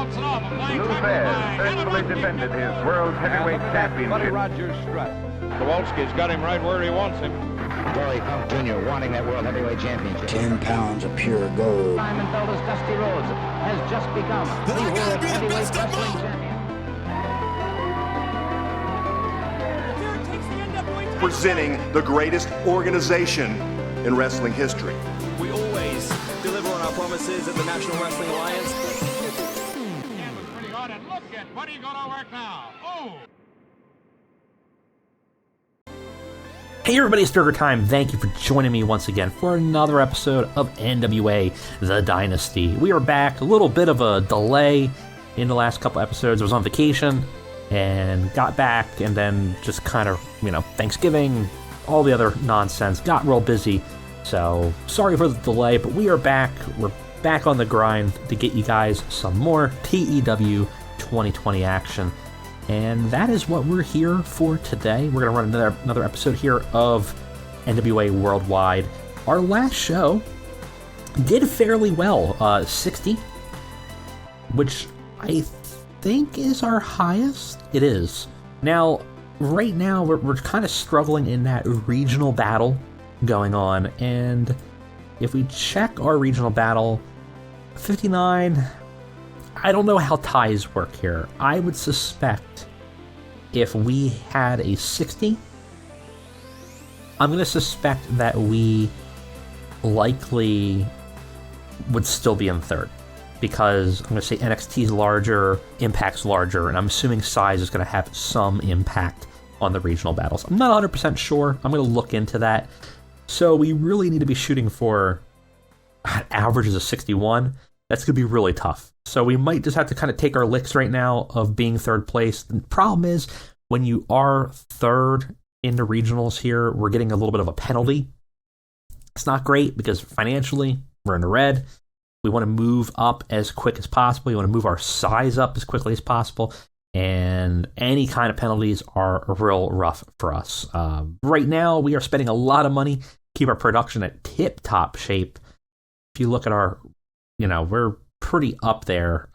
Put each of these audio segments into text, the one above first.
Lou Thesz faithfully defended his world heavyweight championship. Rogers Strut. Kowalski's got him right where he wants him. Dory Funk Jr. wanting that world heavyweight championship. 10 pounds of pure gold. Simon Felder's Dusty Rhodes has just become the world heavyweight wrestling champion. Presenting the greatest organization in wrestling history. We always deliver on our promises at the National Wrestling Alliance. Yeah, but pretty hard, and look at what are you gonna work now? Oh! Hey everybody, it's Durger time. Thank you for joining me once again for another episode of NWA, The Dynasty. We are back, a little bit of a delay in the last couple episodes. I was on vacation and got back and then just kind of, Thanksgiving, all the other nonsense, got real busy. So sorry for the delay, but we are back. We're back on the grind to get you guys some more TEW 2020 action. And that is what we're here for today. We're going to run another episode here of NWA Worldwide. Our last show did fairly well, 60, which I think is our highest. It is. Now, right now, we're kind of struggling in that regional battle going on. And if we check our regional battle, 59... I don't know how ties work here. I would suspect if we had a 60, I'm going to suspect that we likely would still be in third. Because I'm going to say NXT's larger, Impact's larger, and I'm assuming size is going to have some impact on the regional battles. I'm not 100% sure. I'm going to look into that. So we really need to be shooting for averages of 61. That's going to be really tough. So we might just have to kind of take our licks right now of being third place. The problem is, when you are third in the regionals here, we're getting a little bit of a penalty. It's not great because financially, we're in the red. We want to move up as quick as possible. We want to move our size up as quickly as possible. And any kind of penalties are real rough for us. Right now, we are spending a lot of money to keep our production at tip-top shape. If you look at our... we're pretty up there.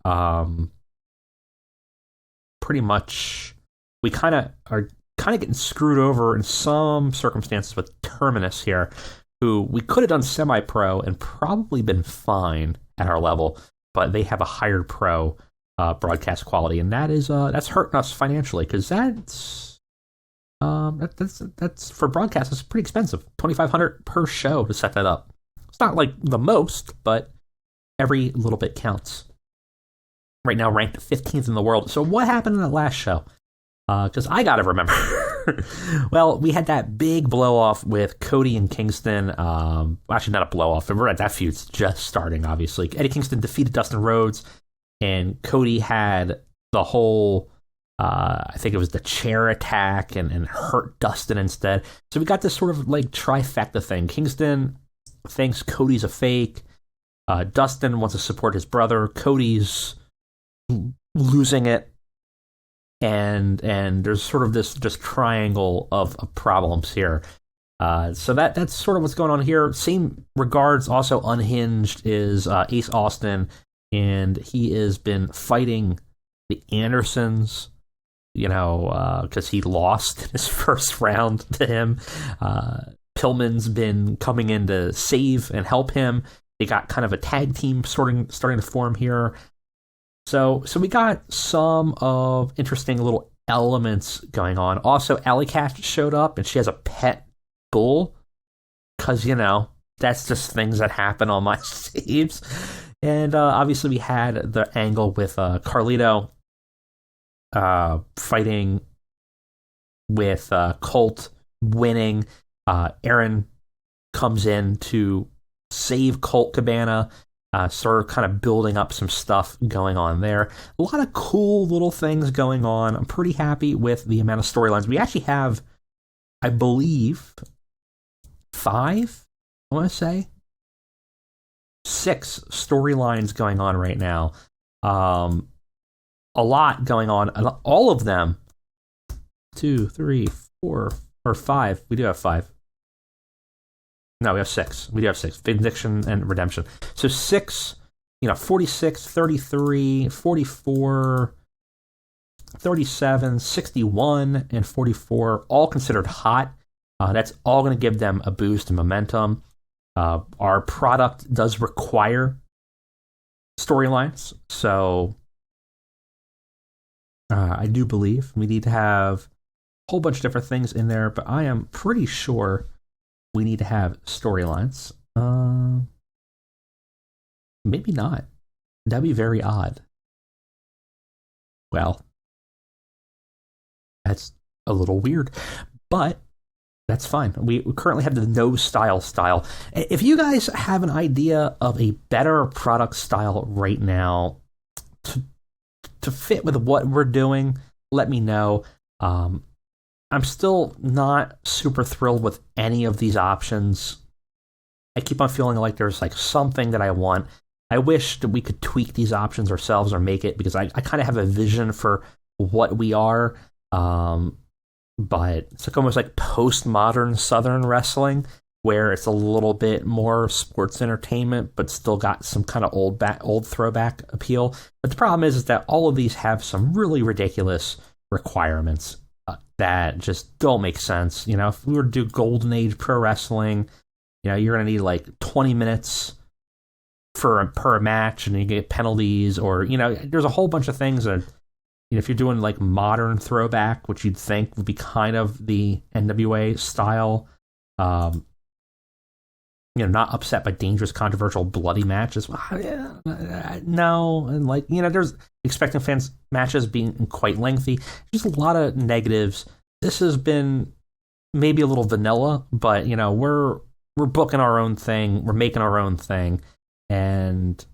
Pretty much, we kind of are getting screwed over in some circumstances with Terminus here, who we could have done semi-pro and probably been fine at our level, but they have a higher pro broadcast quality, and that is that's hurting us financially because that's for broadcast. It's pretty expensive, $2,500 per show to set that up. It's not like the most, but every little bit counts. Right now, ranked 15th in the world. So what happened in that last show? Because I gotta remember. Well, we had that big blow-off with Cody and Kingston. Actually, not a blow-off. That feud's just starting, obviously. Eddie Kingston defeated Dustin Rhodes, and Cody had the whole... I think it was the chair attack and hurt Dustin instead. So we got this sort of like trifecta thing. Kingston thinks Cody's a fake. Dustin wants to support his brother. Cody's losing it, and there's sort of this just triangle of problems here. So that's sort of what's going on here. Same regards, also unhinged is Ace Austin, and he has been fighting the Andersons, because he lost in his first round to him. Pillman's been coming in to save and help him. They got kind of a tag team starting to form here. So we got some of interesting little elements going on. Also, Alley Cat showed up, and she has a pet bull. Because, that's just things that happen on my saves. And obviously we had the angle with Carlito fighting with Colt, winning. Aaron comes in to save Colt Cabana, sort of kind of building up some stuff going on there. A lot of cool little things going on. I'm pretty happy with the amount of storylines. We actually have, I believe, 5, I want to say. 6 storylines going on right now. A lot going on. And all of them, 2, 3, 4, or 5. We do have 5. No, we have 6. We do have 6. Vindication and Redemption. So 6, 46, 33, 44, 37, 61, and 44, all considered hot. That's all going to give them a boost in momentum. Our product does require storylines, so I do believe we need to have a whole bunch of different things in there, but I am pretty sure we need to have storylines. Maybe not. That'd be very odd. Well, that's a little weird, but that's fine. We currently have the no style. If you guys have an idea of a better product style right now to fit with what we're doing, let me know. I'm still not super thrilled with any of these options. I keep on feeling like there's like something that I want. I wish that we could tweak these options ourselves or make it, because I kind of have a vision for what we are. But it's like almost like postmodern Southern wrestling, where it's a little bit more sports entertainment, but still got some kind of old throwback appeal. But the problem is that all of these have some really ridiculous requirements that just don't make sense. If we were to do Golden Age Pro Wrestling, you're going to need like 20 minutes per match, and you get penalties, or there's a whole bunch of things that, if you're doing like modern throwback, which you'd think would be kind of the NWA style, not upset by dangerous, controversial, bloody matches. No, and there's expecting fans matches being quite lengthy. Just a lot of negatives. This has been maybe a little vanilla, but we're booking our own thing, we're making our own thing. And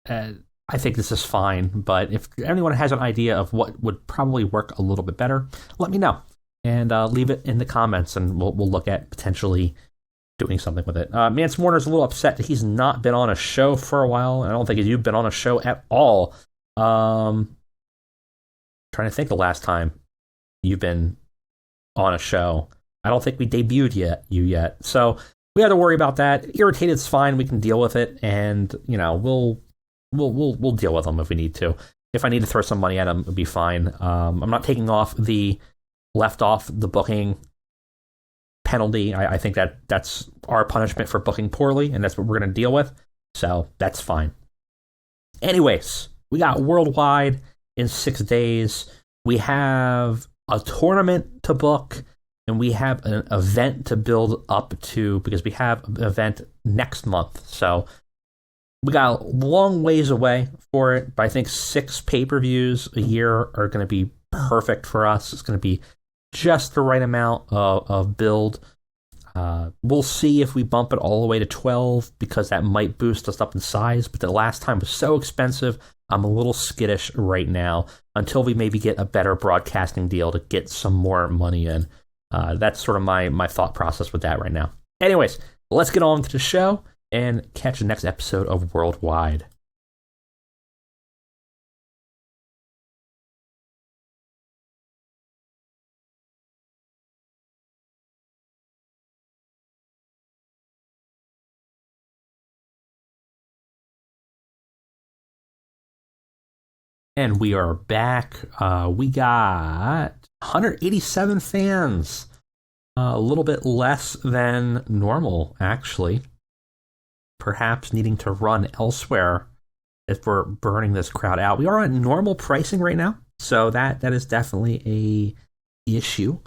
I think this is fine, but if anyone has an idea of what would probably work a little bit better, let me know. And leave it in the comments, and we'll look at potentially doing something with it. Mance Warner's a little upset that he's not been on a show for a while. I don't think you've been on a show at all. Trying to think the last time you've been on a show. I don't think we debuted yet. So we have to worry about that. Irritated's fine. We can deal with it, and we'll deal with them if we need to. If I need to throw some money at them, it'll be fine. I'm not taking off the booking penalty. I think that's our punishment for booking poorly, and that's what we're going to deal with. So that's fine. Anyways, we got Worldwide in 6 days. We have a tournament to book, and we have an event to build up to, because we have an event next month. So we got a long ways away for it, but I think 6 pay-per-views a year are going to be perfect for us. It's going to be just the right amount of build. We'll see if we bump it all the way to 12, because that might boost us up in size, but the last time was so expensive, I'm a little skittish right now until we maybe get a better broadcasting deal to get some more money in. That's sort of my thought process with that right now. Anyways, let's get on to the show and catch the next episode of Worldwide. And we are back. We got 187 fans. A little bit less than normal, actually. Perhaps needing to run elsewhere if we're burning this crowd out. We are on normal pricing right now, so that is definitely a issue.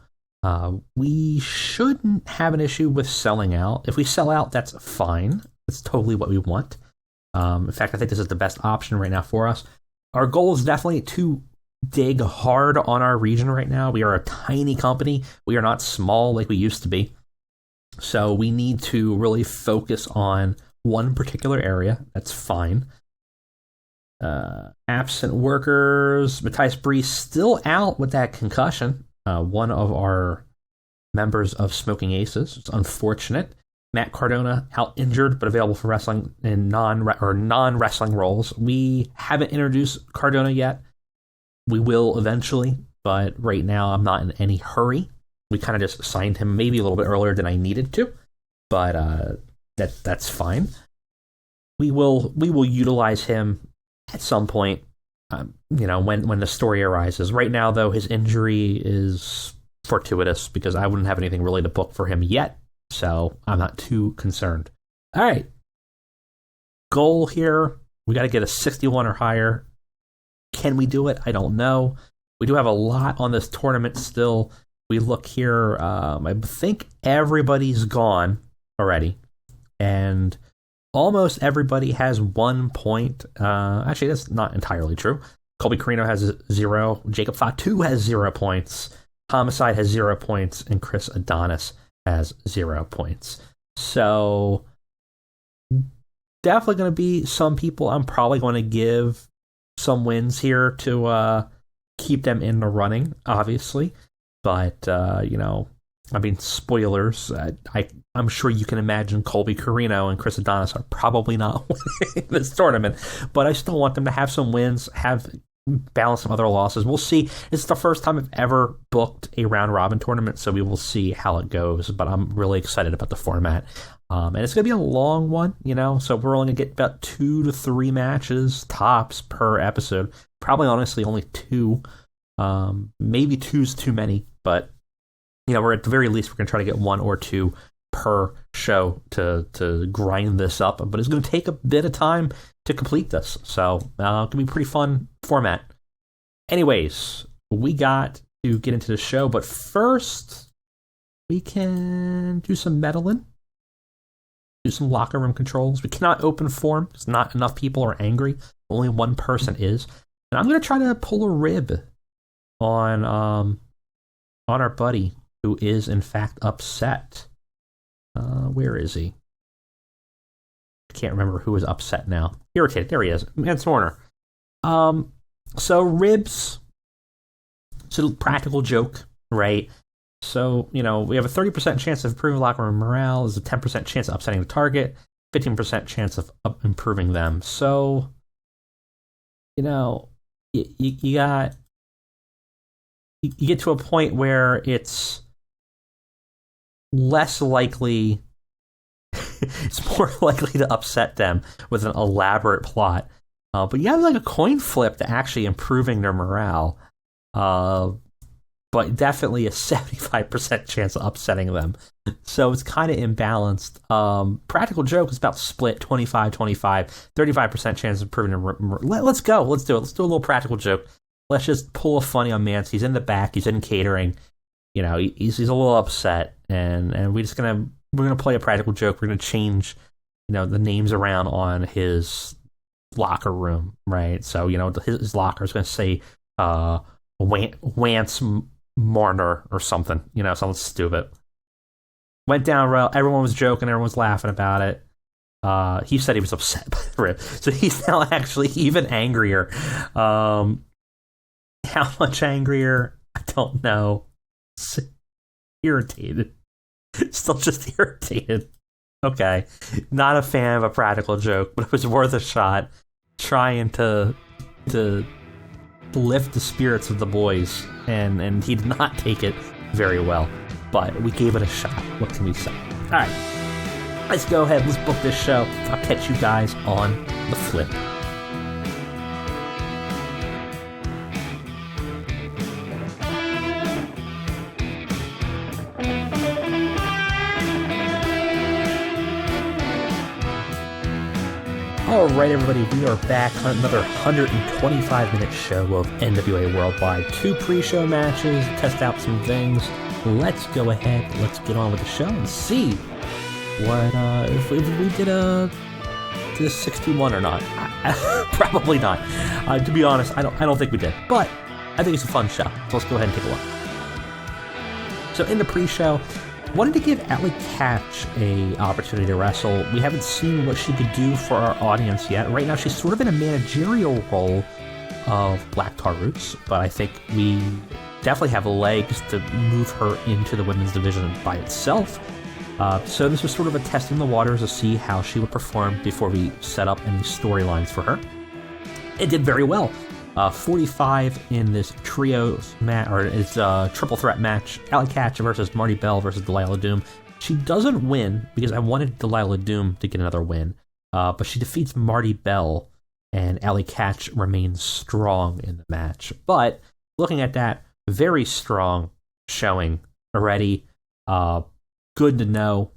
We shouldn't have an issue with selling out. If we sell out, that's fine. That's totally what we want. In fact, I think this is the best option right now for us. Our goal is definitely to dig hard on our region right now. We are a tiny company. We are not small like we used to be. So we need to really focus on one particular area. That's fine. Absent workers. Matthias Brees still out with that concussion. One of our members of Smoking Aces. It's unfortunate. Matt Cardona out injured, but available for wrestling in non-wrestling roles. We haven't introduced Cardona yet. We will eventually, but right now I'm not in any hurry. We kind of just signed him maybe a little bit earlier than I needed to, but that's fine. we will utilize him at some point, when the story arises. Right now, though, his injury is fortuitous because I wouldn't have anything really to book for him yet, so I'm not too concerned. All right. Goal here, we got to get a 61 or higher. Can we do it? I don't know. We do have a lot on this tournament still. We look here, I think everybody's gone already, and almost everybody has 1 point. Actually, that's not entirely true. Colby Carino has 0. Jacob Fatu has 0 points. Homicide has 0 points, and Chris Adonis has 0 points. So definitely going to be some people I'm probably going to give some wins here to keep them in the running, obviously. But, spoilers. I'm sure you can imagine Colby Carino and Chris Adonis are probably not winning this tournament. But I still want them to have some wins, balance some other losses. We'll see. It's the first time I've ever booked a round-robin tournament, so we will see how it goes. But I'm really excited about the format. And it's going to be a long one, so we're only going to get about 2 to 3 matches tops per episode. Probably, honestly, only 2. Maybe 2's too many, but, we're at the very least, we're going to try to get 1 or 2 per show to grind this up. But it's going to take a bit of time to complete this. So it's going to be a pretty fun format. Anyways, we got to get into the show, but first, we can do some meddling. Do some locker room controls. We cannot open form because not enough people are angry. Only one person is. And I'm going to try to pull a rib on our buddy who is, in fact, upset. Where is he? I can't remember who is upset now. Irritated. There he is. Vance Warner. So ribs. It's a practical joke, right? So, we have a 30% chance of improving locker room morale. There's a 10% chance of upsetting the target, 15% chance of improving them. So, you get to a point where it's less likely, it's more likely to upset them with an elaborate plot. But you have like a coin flip to actually improving their morale. But definitely a 75% chance of upsetting them. So it's kind of imbalanced. Practical joke is about split 25-25, 35% chance of improving them. Let's go. Let's do it. Let's do a little practical joke. Let's just pull a funny on Mance. He's in the back. He's in catering. He's a little upset. And we're gonna play a practical joke. We're gonna change, the names around on his locker room, right? So, his locker is gonna say Wance Marner or something, something stupid. Went down well. Everyone was joking. Everyone was laughing about it. He said he was upset by the rib, so he's now actually even angrier. How much angrier? I don't know. Irritated. Still just irritated. Okay. Not a fan of a practical joke, but it was worth a shot. Trying to lift the spirits of the boys, and he did not take it very well. But we gave it a shot. What can we say? Alright. Let's go ahead. Let's book this show. I'll catch you guys on the flip. Alright everybody, we are back on another 125-minute show of NWA Worldwide. 2 pre-show matches, test out some things. Let's go ahead, let's get on with the show and see what, if we did a 61 or not. Probably not. To be honest, I don't think we did. But I think it's a fun show, so let's go ahead and take a look. So in the pre-show, wanted to give Allie Katch a opportunity to wrestle. We haven't seen what she could do for our audience yet. Right now, she's sort of in a managerial role of Black Tar Roots, but I think we definitely have legs to move her into the women's division by itself. So this was sort of a test in the waters to see how she would perform before we set up any storylines for her. It did very well. 45 in this trios match, or it's a triple threat match. Allie Katch versus Marty Bell versus Delilah Doom. She doesn't win because I wanted Delilah Doom to get another win. but she defeats Marty Bell, and Allie Katch remains strong in the match. But looking at that, very strong showing already. Good to know.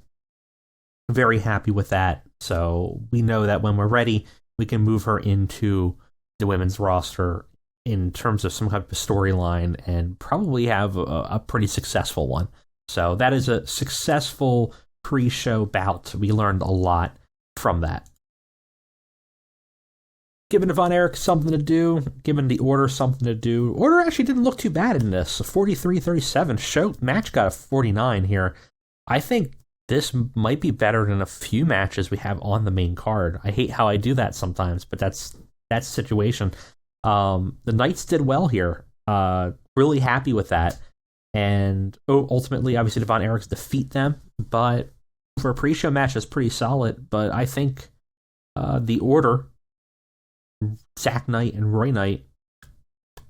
Very happy with that. So we know that when we're ready, we can move her into the women's roster in terms of some kind of storyline and probably have a pretty successful one. So that is a successful pre-show bout. We learned a lot from that. Giving Von Erich something to do, giving the Order something to do. Order actually didn't look too bad in this. 43-37. Show match got a 49 here. I think this might be better than a few matches we have on the main card. I hate how I do that sometimes, but that's the situation. The Knights did well here. Really happy with that. And ultimately, obviously, Von Erich's defeat them. But for a pre-show match, that's pretty solid. But I think the Order, Zach Knight and Roy Knight,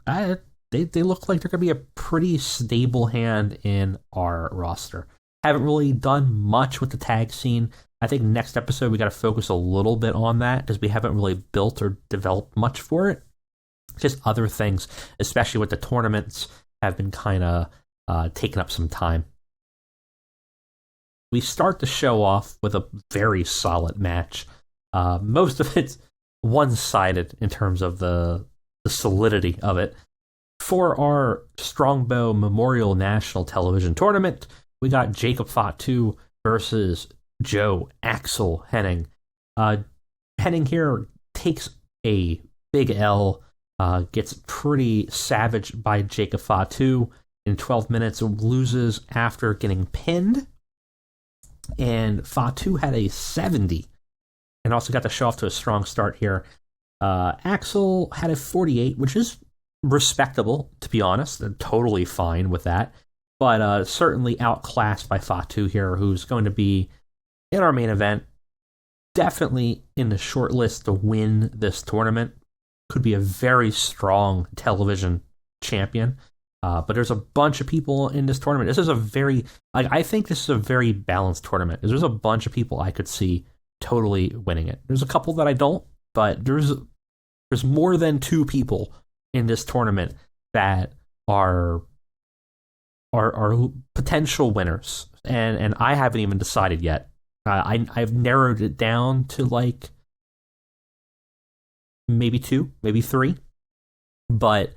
they look like they're going to be a pretty stable hand in our roster. Haven't really done much with the tag scene. I think next episode we got to focus a little bit on that because we haven't really built or developed much for it. Just other things, especially with the tournaments, have been kind of taking up some time. We start the show off with a very solid match. Most of it's one-sided in terms of the solidity of it. For our Strongbow Memorial National Television Tournament, we got Jacob Fatu versus Joe Axel Henning. Henning here takes a big L, gets pretty savaged by Jacob Fatu in 12 minutes, loses after getting pinned. And Fatu had a 70 and also got the show off to a strong start here. Axel had a 48, which is respectable, to be honest. They're totally fine with that. But certainly outclassed by Fatu here, who's going to be in our main event. Definitely in the short list to win this tournament. Could be a very strong television champion. But there's a bunch of people in this tournament. This is a very, I think this is a very balanced tournament. There's a bunch of people I could see totally winning it. There's a couple that I don't, but there's more than two people in this tournament that are potential winners, and I haven't even decided yet. I've narrowed it down to like maybe two, maybe three, but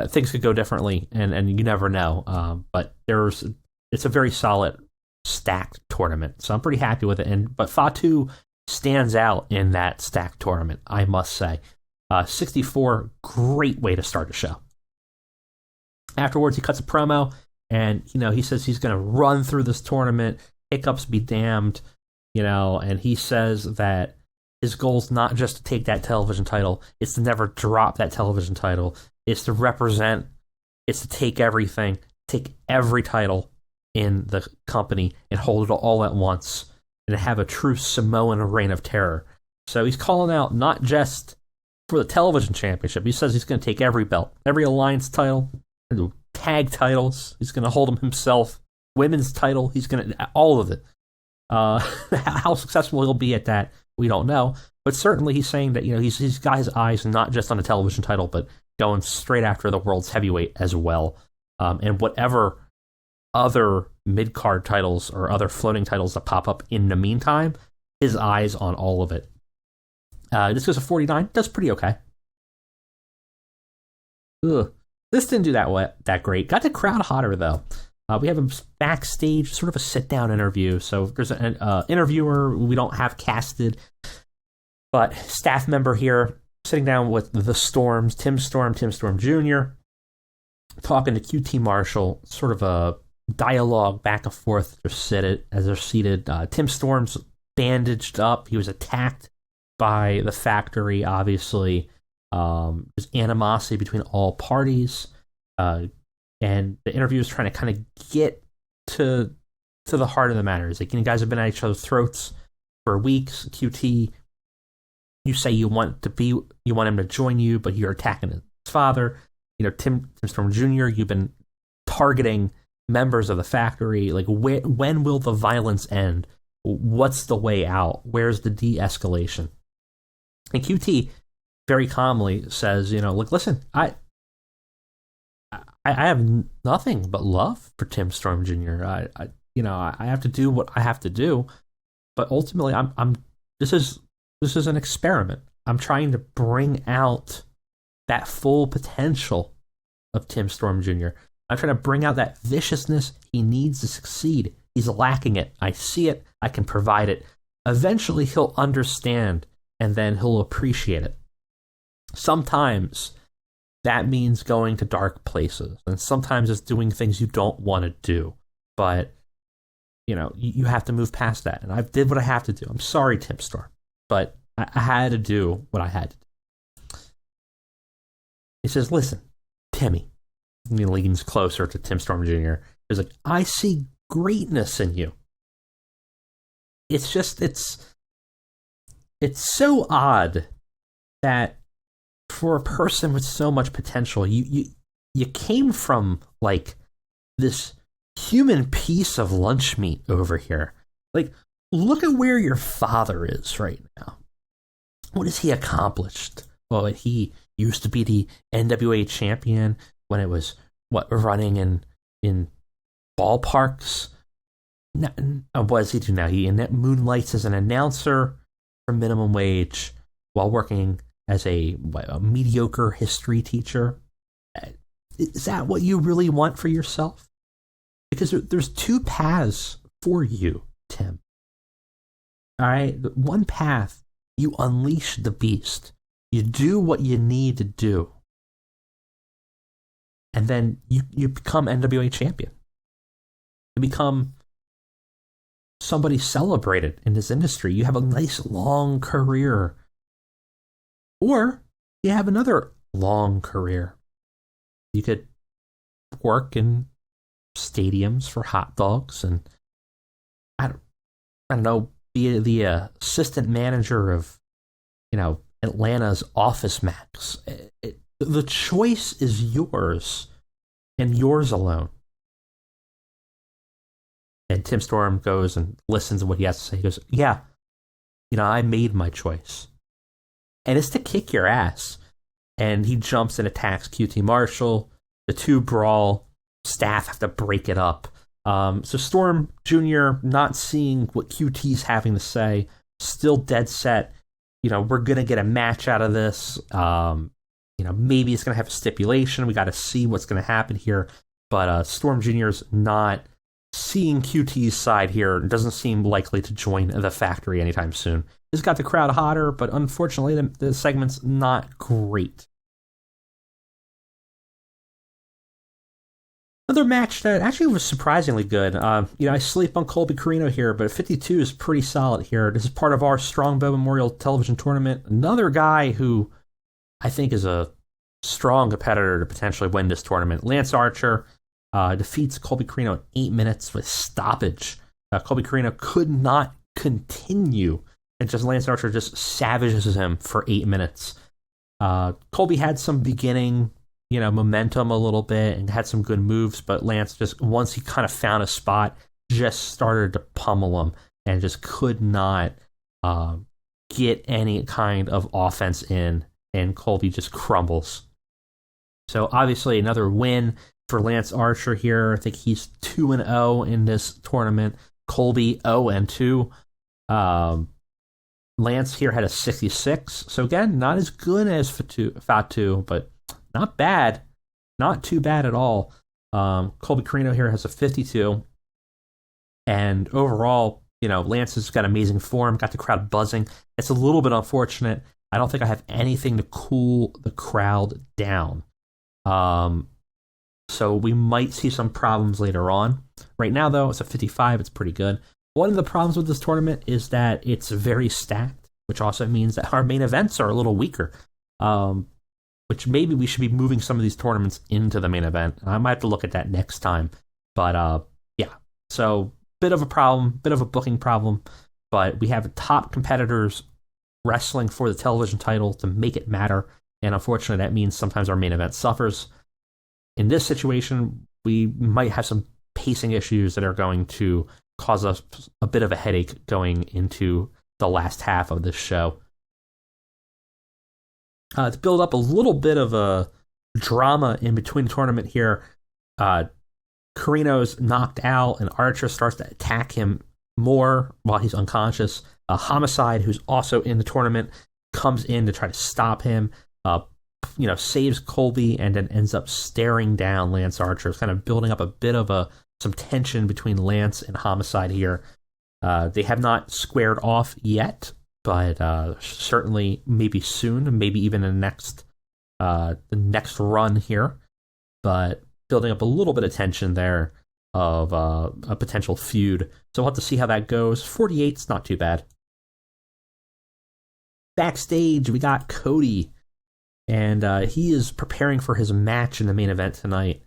things could go differently, and you never know. But it's a very solid, stacked tournament, so I'm pretty happy with it. But Fatu stands out in that stacked tournament, I must say. 64, great way to start a show. Afterwards, he cuts a promo, and he says he's going to run through this tournament, hiccups be damned, and he says that his goal is not just to take that television title, it's to never drop that television title, it's to represent, it's to take everything, take every title in the company and hold it all at once, and have a true Samoan reign of terror. So he's calling out not just for the television championship, he says he's going to take every belt, every alliance title, tag titles, he's going to hold them himself, women's title, he's going to, all of it. How successful he'll be at that, we don't know, but certainly he's saying that he's got his eyes not just on the television title, but going straight after the world's heavyweight as well, and whatever other mid-card titles or other floating titles that pop up in the meantime, his eyes on all of it. This goes a 49, does pretty okay. This didn't do that great. Got the crowd hotter, though. We have a backstage, sort of a sit-down interview. So there's an interviewer we don't have casted, but staff member here sitting down with the Storms, Tim Storm Jr., talking to QT Marshall, sort of a dialogue back and forth as they're seated. Tim Storm's bandaged up. He was attacked by the factory, obviously. There's animosity between all parties. And the interview is trying to kind of get to the heart of the matter. It's like, you guys have been at each other's throats for weeks. QT, you say you want him to join you, but you're attacking his father. Tim Storm Jr., you've been targeting members of the factory. Like, when will the violence end? what's the way out? Where's the de-escalation? And QT very calmly says, look, listen, I have nothing but love for Tim Storm Jr. I have to do what I have to do, but ultimately, this is an experiment. I'm trying to bring out that full potential of Tim Storm Jr. I'm trying to bring out that viciousness he needs to succeed. He's lacking it. I see it. I can provide it. Eventually, he'll understand, and then he'll appreciate it. Sometimes that means going to dark places, and sometimes it's doing things you don't want to do. But, you have to move past that, and I did what I have to do. I'm sorry, Tim Storm, but I had to do what I had to do. He says, listen, Timmy. And he leans closer to Tim Storm Jr. He's like, I see greatness in you. It's just, it's so odd that for a person with so much potential, you came from like this human piece of lunch meat over here. Like, look at where your father is right now. What has he accomplished? Well, he used to be the NWA champion when it was, running in ballparks. What does he do now? He moonlights as an announcer for minimum wage while working as a mediocre history teacher. Is that what you really want for yourself? Because there's two paths for you, Tim. All right? One path, you unleash the beast. You do what you need to do. And then you become NWA champion. You become somebody celebrated in this industry. You have a nice long career. Or you have another long career. You could work in stadiums for hot dogs and I don't know, be the assistant manager of, Atlanta's Office Max. The choice is yours and yours alone. And Tim Storm goes and listens to what he has to say. He goes, yeah, I made my choice. And it's to kick your ass. And he jumps and attacks QT Marshall. The two brawl. Staff have to break it up. So Storm Jr., not seeing what QT's having to say, still dead set. We're going to get a match out of this. Maybe it's going to have a stipulation. We got to see what's going to happen here. But Storm Jr.'s not seeing QT's side here. Doesn't seem likely to join the factory anytime soon. This got the crowd hotter, but unfortunately, the segment's not great. Another match that actually was surprisingly good. I sleep on Colby Corino here, but 52 is pretty solid here. This is part of our Strongbow Memorial Television Tournament. Another guy who I think is a strong competitor to potentially win this tournament. Lance Archer defeats Colby Corino in 8 minutes with stoppage. Colby Corino could not continue, and Lance Archer just savages him for 8 minutes. Colby had some beginning momentum a little bit and had some good moves, but Lance just, once he kind of found a spot, just started to pummel him and just could not get any kind of offense in, and Colby just crumbles. So obviously another win for Lance Archer here. I think he's 2-0 in this tournament. Colby 0-2. Lance here had a 66. So again, not as good as Fatu, but not bad. Not too bad at all. Colby Corino here has a 52. And overall, Lance has got amazing form, got the crowd buzzing. It's a little bit unfortunate. I don't think I have anything to cool the crowd down. So we might see some problems later on. Right now, though, it's a 55. It's pretty good. One of the problems with this tournament is that it's very stacked, which also means that our main events are a little weaker. Which maybe we should be moving some of these tournaments into the main event. I might have to look at that next time. But yeah, so bit of a problem, bit of a booking problem. But we have top competitors wrestling for the television title to make it matter. And unfortunately, that means sometimes our main event suffers. In this situation, we might have some pacing issues that are going to cause us a bit of a headache going into the last half of this show. To build up a little bit of a drama in between the tournament here, Carino's knocked out, and Archer starts to attack him more while he's unconscious. Homicide, who's also in the tournament, comes in to try to stop him, saves Colby, and then ends up staring down Lance Archer. It's kind of building up a bit of some tension between Lance and Homicide here. They have not squared off yet, but certainly maybe soon, maybe even in the next run here. But building up a little bit of tension there of a potential feud. So we'll have to see how that goes. 48's not too bad. Backstage, we got Cody, and he is preparing for his match in the main event tonight.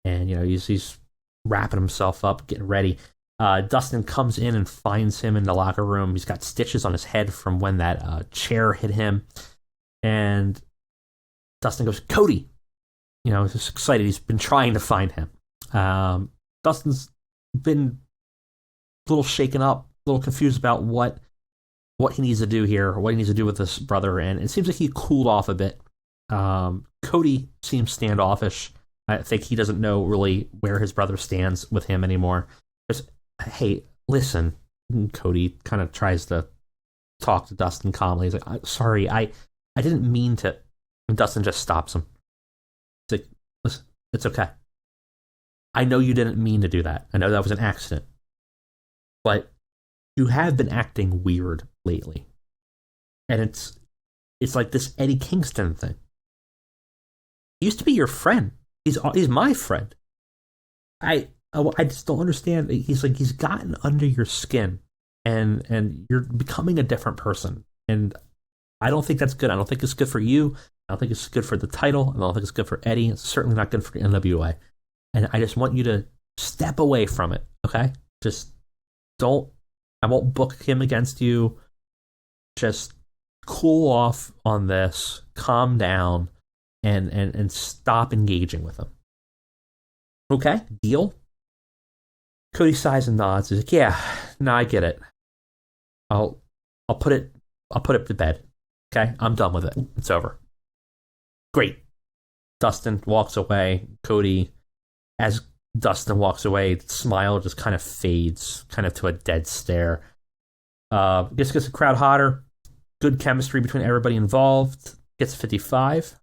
And, he's wrapping himself up, getting ready. Dustin comes in and finds him in the locker room. He's got stitches on his head from when that chair hit him. And Dustin goes, Cody! He's excited. He's been trying to find him. Dustin's been a little shaken up, a little confused about what he needs to do here, what he needs to do with this brother, and it seems like he cooled off a bit. Cody seems standoffish. I think he doesn't know really where his brother stands with him anymore. Hey, listen, Cody kind of tries to talk to Dustin calmly. He's like, sorry, I didn't mean to. And Dustin just stops him. He's like, listen, it's okay. I know you didn't mean to do that. I know that was an accident. But you have been acting weird lately. And it's like this Eddie Kingston thing. He used to be your friend. He's my friend. I just don't understand. He's gotten under your skin, and you're becoming a different person. And I don't think that's good. I don't think it's good for you. I don't think it's good for the title. I don't think it's good for Eddie. It's certainly not good for the NWA. And I just want you to step away from it, okay? Just don't. I won't book him against you. Just cool off on this. Calm down, and stop engaging with him. Okay, deal? Cody sighs and nods. He's like, yeah, no, I get it. I'll put it to bed. Okay, I'm done with it. It's over. Great. Dustin walks away. Cody, as Dustin walks away, the smile just kind of fades, kind of to a dead stare. This gets the crowd hotter. Good chemistry between everybody involved. Gets 55.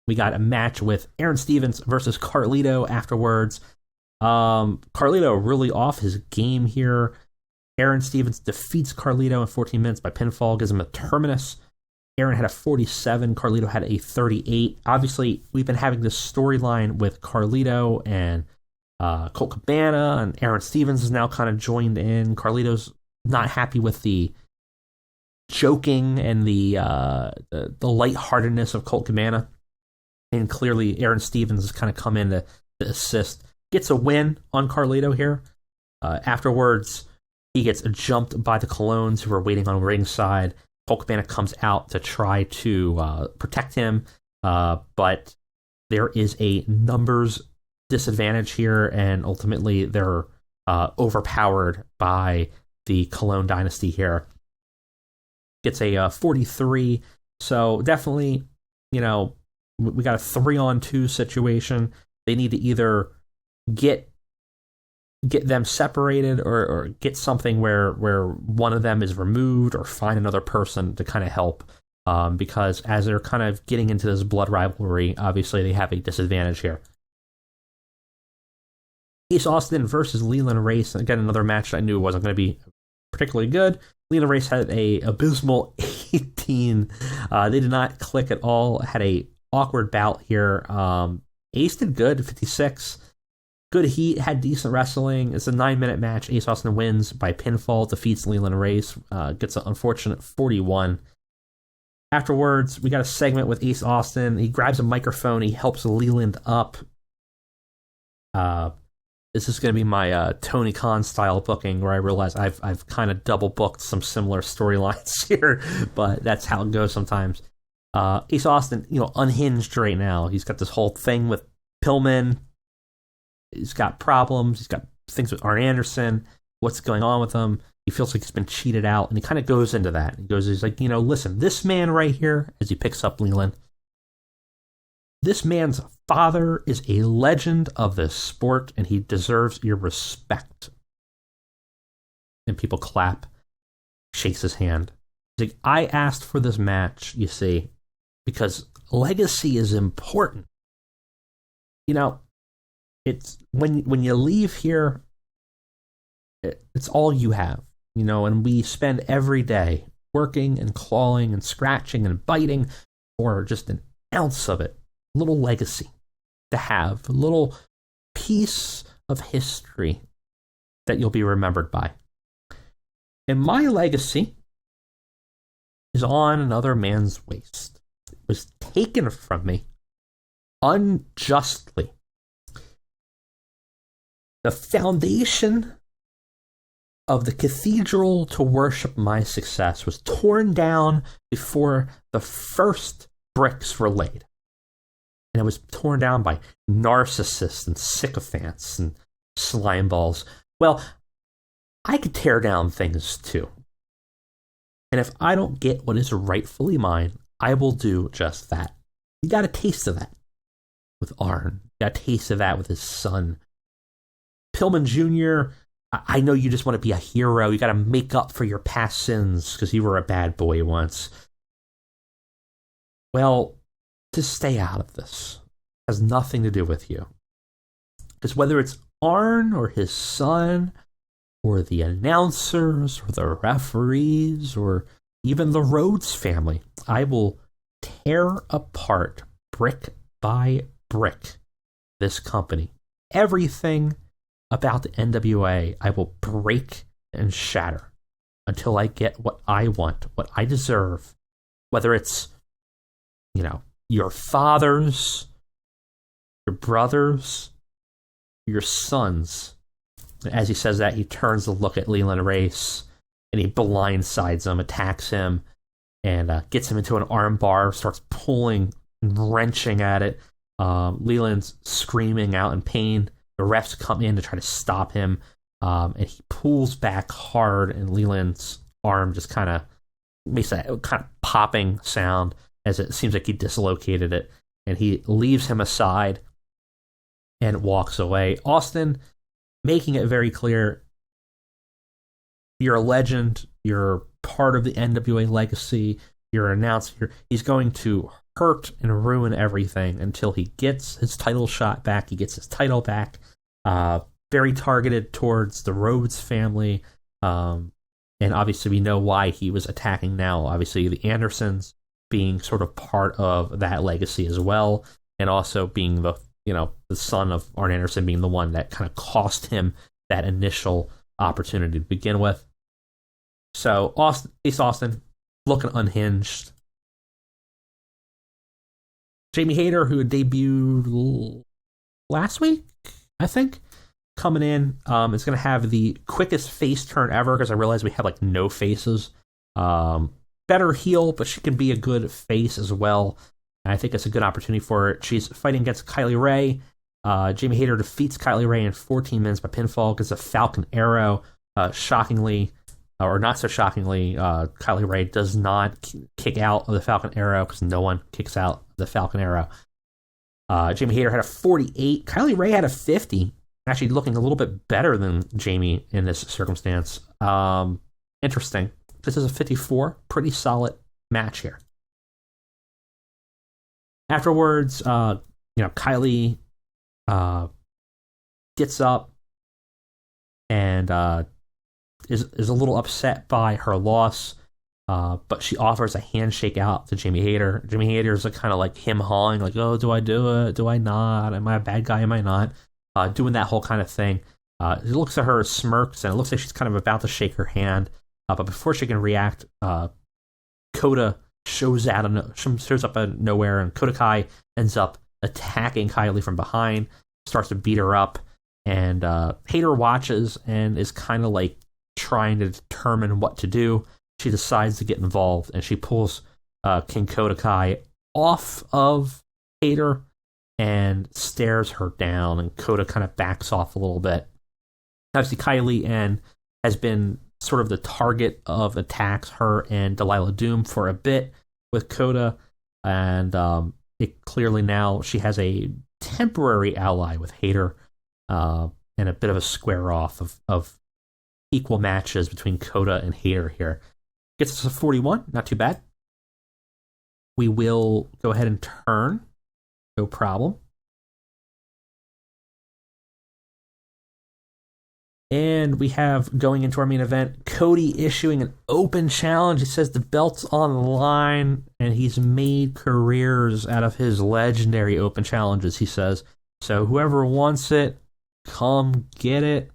We got a match with Aaron Stevens versus Carlito afterwards. Carlito really off his game here. Aaron Stevens defeats Carlito in 14 minutes by pinfall, gives him a terminus. Aaron had a 47, Carlito had a 38. Obviously, we've been having this storyline with Carlito and Colt Cabana, and Aaron Stevens is now kind of joined in. Carlito's not happy with the joking and the lightheartedness of Colt Cabana. And clearly, Aaron Stevens has kind of come in to assist. Gets a win on Carlito here. Afterwards, he gets jumped by the Colognes who are waiting on ringside. Colt Cabana comes out to try to protect him, but there is a numbers disadvantage here, and ultimately they're overpowered by the Cologne Dynasty here. Gets a 43, so definitely, we got a 3-on-2 situation. They need to either get them separated or get something where one of them is removed, or find another person to kind of help, because as they're kind of getting into this blood rivalry, obviously they have a disadvantage here. Ace Austin versus Leland Race. Again, another match that I knew wasn't going to be particularly good. Leland Race had a abysmal 18. They did not click at all. Had a awkward bout here. Ace did good, 56. Good heat, had decent wrestling. It's a 9-minute match. Ace Austin wins by pinfall, defeats Leland Race, gets an unfortunate 41. Afterwards, we got a segment with Ace Austin. He grabs a microphone. He helps Leland up. This is going to be my Tony Khan style booking, where I realize I've kind of double booked some similar storylines here, but that's how it goes sometimes. Ace Austin, unhinged right now. He's got this whole thing with Pillman. He's got problems. He's got things with Arn Anderson, what's going on with him. He feels like he's been cheated out, and he kind of goes into that. He's like, listen, this man right here, as he picks up Leland, this man's father is a legend of this sport, and he deserves your respect. And people clap, shakes his hand. He's like, I asked for this match, you see, because legacy is important. It's when you leave here, it's all you have, and we spend every day working and clawing and scratching and biting for just an ounce of it, a little legacy to have, a little piece of history that you'll be remembered by. And my legacy is on another man's waist. It was taken from me unjustly. The foundation of the cathedral to worship my success was torn down before the first bricks were laid. And it was torn down by narcissists and sycophants and slime balls. Well, I could tear down things too. And if I don't get what is rightfully mine, I will do just that. You got a taste of that with Arn. You got a taste of that with his son. Pillman Jr., I know you just want to be a hero. You got to make up for your past sins because you were a bad boy once. Well, just stay out of this. It has nothing to do with you. Because whether it's Arn or his son, or the announcers, or the referees, or even the Rhodes family, I will tear apart brick by brick this company. Everything about the NWA, I will break and shatter until I get what I want, what I deserve. Whether it's, your fathers, your brothers, your sons. As he says that, he turns to look at Leland Race, and he blindsides him, attacks him, and gets him into an arm bar, starts pulling and wrenching at it. Leland's screaming out in pain. The refs come in to try to stop him, and he pulls back hard, and Leland's arm just kind of makes that kind of popping sound as it seems like he dislocated it, and he leaves him aside and walks away. Austin making it very clear, you're a legend, you're part of the NWA legacy, you're an announcer, he's going to hurt and ruin everything until he gets his title shot back, he gets his title back. Very targeted towards the Rhodes family, and obviously we know why he was attacking now. Obviously the Andersons being sort of part of that legacy as well, and also being the son of Arn Anderson being the one that kind of cost him that initial opportunity to begin with. So Ace Austin looking unhinged. Jamie Hayter, who debuted last week, I think, coming in, is going to have the quickest face turn ever because I realize we have no faces. Better heel, but she can be a good face as well. And I think it's a good opportunity for her. She's fighting against Kylie Rae. Jamie Hayter defeats Kylie Rae in 14 minutes by pinfall because of Falcon Arrow. Shockingly, or not so shockingly, Kylie Rae does not kick out of the Falcon Arrow because no one kicks out of the Falcon Arrow. Jamie Hayter had a 48. Kylie Rae had a 50. Actually looking a little bit better than Jamie in this circumstance. Interesting. This is a 54. Pretty solid match here. Afterwards, Kylie gets up and is a little upset by her loss, but she offers a handshake out to Jamie Hayter. Jamie Hayter's kind of like him hawing, like, oh, do I do it? Do I not? Am I a bad guy? Am I not? Doing that whole kind of thing. He looks at her, smirks, and it looks like she's kind of about to shake her hand. But before she can react, Coda shows up out of nowhere, and Cody Kai ends up attacking Kylie from behind, starts to beat her up, and Hayter watches and is kind of like trying to determine what to do. She decides to get involved, and she pulls King Cody Kai off of Hayter and stares her down, and Coda kind of backs off a little bit. Obviously, Kylie and has been sort of the target of attacks, her and Delilah Doom, for a bit with Coda, and it clearly now she has a temporary ally with Hayter, and a bit of a square off of equal matches between Coda and Hayter here. Gets us a 41, not too bad. We will go ahead and turn, no problem. And we have, going into our main event, Cody issuing an open challenge. He says the belt's on the line, and he's made careers out of his legendary open challenges, he says. So whoever wants it, come get it.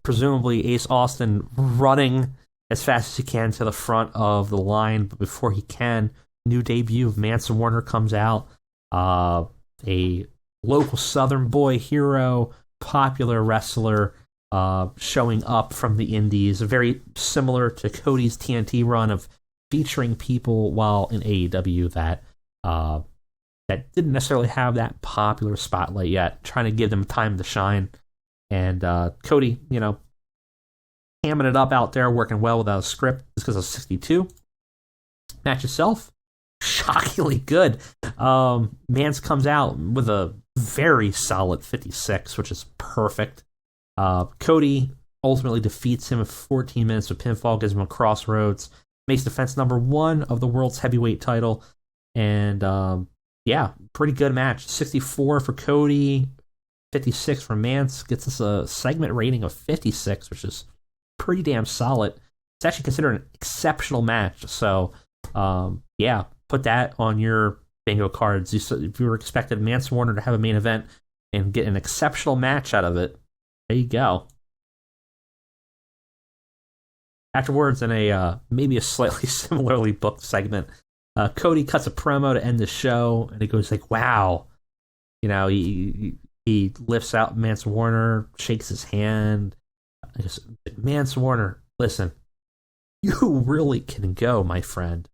Presumably Ace Austin running as fast as he can to the front of the line, but before he can, new debut of Manson Warner comes out. A local Southern boy hero, popular wrestler, showing up from the indies, very similar to Cody's TNT run of featuring people while in AEW that didn't necessarily have that popular spotlight yet, trying to give them time to shine. And Cody, hamming it up out there, working well without a script, just because of 62. Match itself, shockingly good. Mance comes out with a very solid 56, which is perfect. Cody ultimately defeats him in 14 minutes of pinfall, gives him a crossroads, makes defense number 1 of the world's heavyweight title, and pretty good match. 64 for Cody, 56 for Mance, gets us a segment rating of 56, which is pretty damn solid. It's actually considered an exceptional match, so put that on your bingo cards. If you were expecting Mance Warner to have a main event and get an exceptional match out of it, there you go. Afterwards, in a maybe a slightly similarly booked segment, Cody cuts a promo to end the show, and he goes like, "Wow," he lifts out Mance Warner, shakes his hand. He goes, "Mance Warner, listen, you really can go, my friend."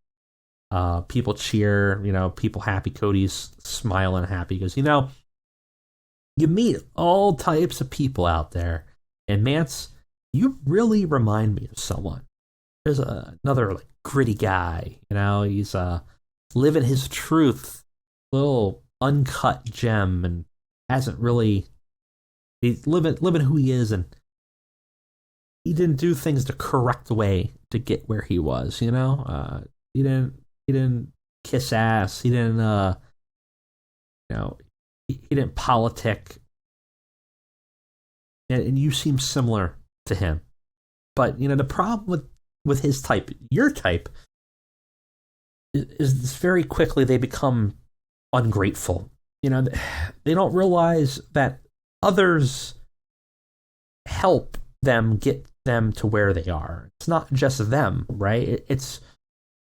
People cheer, people happy. Cody's smiling happy. He goes, you meet all types of people out there, and Mance, you really remind me of someone. There's another gritty guy, he's living his truth, little uncut gem, and hasn't really he's living who he is, and he didn't do things the correct way to get where he was. He didn't kiss ass. He didn't he didn't politic, and you seem similar to him. But the problem with his type, your type, is very quickly they become ungrateful. They don't realize that others help them get them to where they are. It's not just them, right?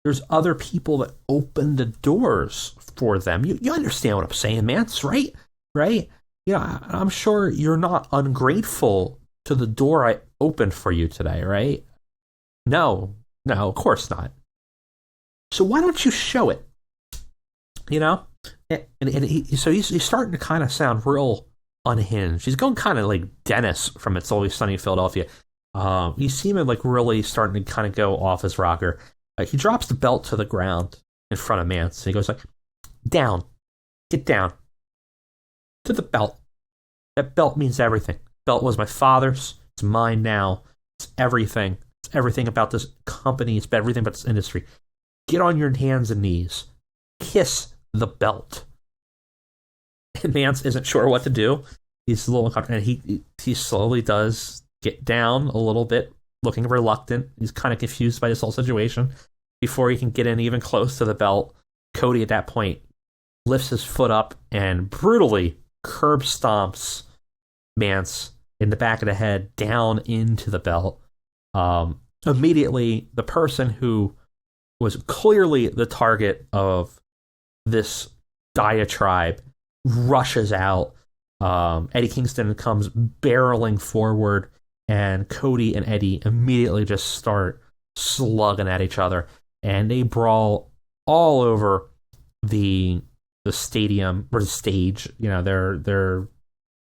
There's other people that open the doors for them. You understand what I'm saying, Mance, right? Right? I'm sure you're not ungrateful to the door I opened for you today, right? No, of course not. So why don't you show it? So he's starting to kind of sound real unhinged. He's going kind of like Dennis from It's Always Sunny in Philadelphia. He's seeming like really starting to kind of go off his rocker. He drops the belt to the ground in front of Mance. He goes like, "Down. Get down. To the belt. That belt means everything. Belt was my father's. It's mine now. It's everything. It's everything about this company. It's everything about this industry. Get on your hands and knees. Kiss the belt." And Mance isn't sure what to do. He's a little uncomfortable, and he slowly does get down a little bit, looking reluctant. He's kind of confused by this whole situation. Before he can get in even close to the belt, Cody at that point lifts his foot up and brutally curb stomps Mance in the back of the head down into the belt. Immediately, the person who was clearly the target of this diatribe rushes out. Eddie Kingston comes barreling forward, and Cody and Eddie immediately just start slugging at each other, and they brawl all over the stadium or the stage. They're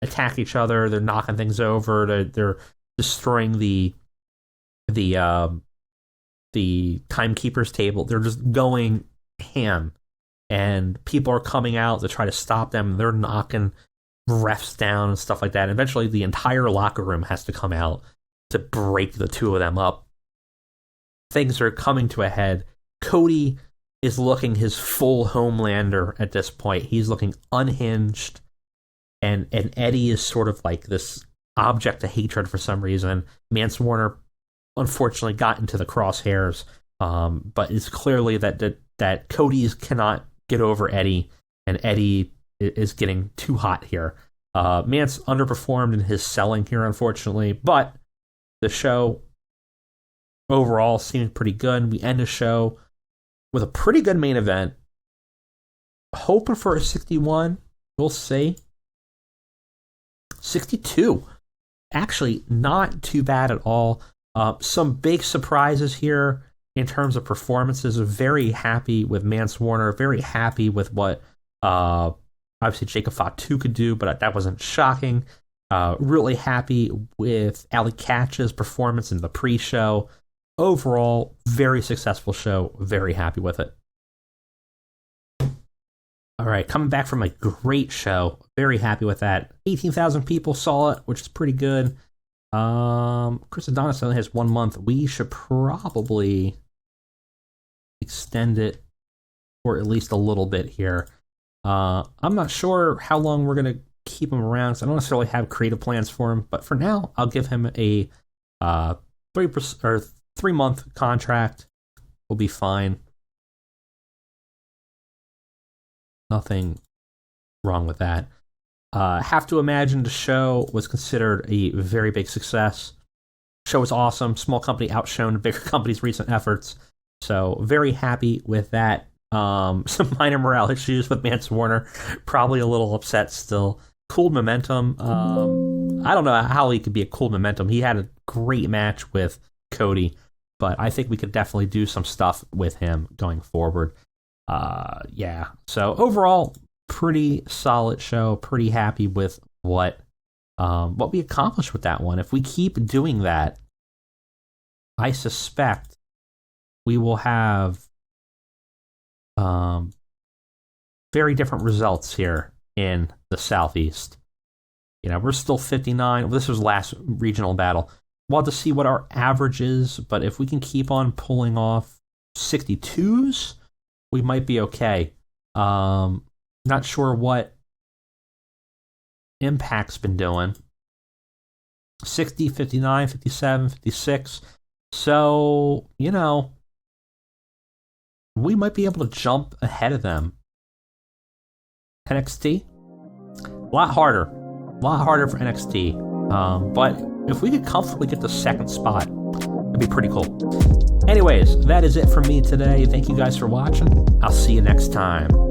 attack each other. They're knocking things over. They're destroying the timekeeper's table. They're just going ham, and people are coming out to try to stop them. They're knocking refs down and stuff like that. And eventually, the entire locker room has to come out to break the two of them up. Things are coming to a head. Cody is looking his full Homelander at this point. He's looking unhinged, and Eddie is sort of like this object of hatred for some reason. Mance Warner unfortunately got into the crosshairs, but it's clearly that Cody's cannot get over Eddie, and Eddie is getting too hot here. Mance underperformed in his selling here, unfortunately, but the show overall seemed pretty good. We end the show with a pretty good main event. Hoping for a 61. We'll see. 62. Actually, not too bad at all. Some big surprises here in terms of performances. Very happy with Mance Warner. Very happy with what obviously Jacob Fatu could do, but that wasn't shocking. Really happy with Ali Catch's performance in the pre-show. Overall, very successful show. Very happy with it. All right, coming back from a great show. Very happy with that. 18,000 people saw it, which is pretty good. Chris Adonis only has 1 month. We should probably extend it for at least a little bit here. I'm not sure how long we're going to keep him around, so I don't necessarily have creative plans for him, but for now, I'll give him a 3-month contract. Will be fine. Nothing wrong with that. Have to imagine the show was considered a very big success. Show was awesome. Small company outshone bigger company's recent efforts. So very happy with that. Some minor morale issues with Mance Warner. Probably a little upset still. Cool momentum. I don't know how he could be a cool momentum. He had a great match with Cody, but I think we could definitely do some stuff with him going forward. Yeah. So overall, pretty solid show. Pretty happy with what we accomplished with that one. If we keep doing that, I suspect we will have very different results here in the Southeast. You know, we're still 59. This was last regional battle. We'll have to see what our average is, but if we can keep on pulling off 62s, we might be okay. Not sure what Impact's been doing. 60, 59, 57, 56. So, you know, we might be able to jump ahead of them. NXT? A lot harder for NXT. But if we could comfortably get the second spot, it'd be pretty cool. Anyways, that is it for me today. Thank you guys for watching. I'll see you next time.